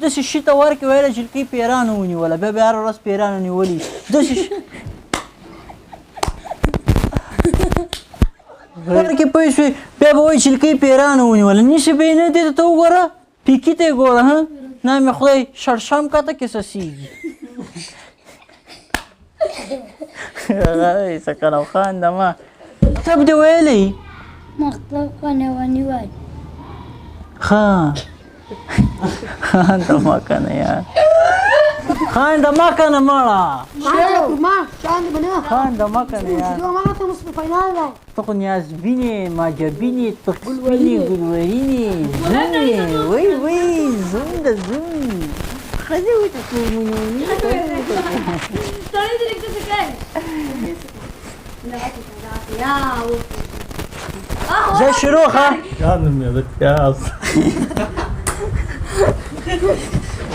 داسې شي ته ورکړې ویله جلکۍ پیرانو ونیوله بیا به هره ورځ پیرانو نیولي داسې ورکې پوه شوې بیا به وایي جلکۍ پیرانو ونیوله نیسې به یې نه دې ته وګوره پیکي ته یې ګوره ها نه مې خدای شړشم کته کې سسېږي سکنو خان دما تب دې ویلی مخته کنه ونیول خان خان دما کنه یار خان دما کنه مړه خان دما کنه یار ته خو نیازبینې ماجبینې تقسبینې ګلورینې زومې وی وی زوم د زوم ښځې ورته زومونې زه شروع ښه یادم یې د پیاز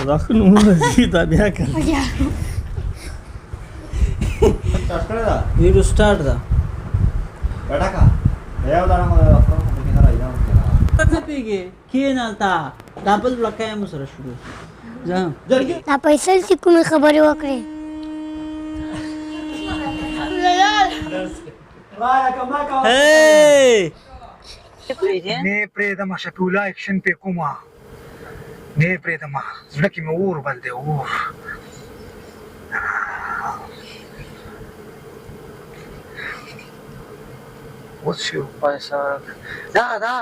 دا ښه نومونه دي دا بیا که ویډیو سټارټ ده څه پیږي کښېنه هلته دا بل لکه مو سره شروع ځه دا پیسې چې کومې خبرې وکړې Hey! نه پرېږدمه شفیع اکشن پې کومه نه پرېږدمه زړه کې مې اور بل دی اور اوس شروع پیسه دغه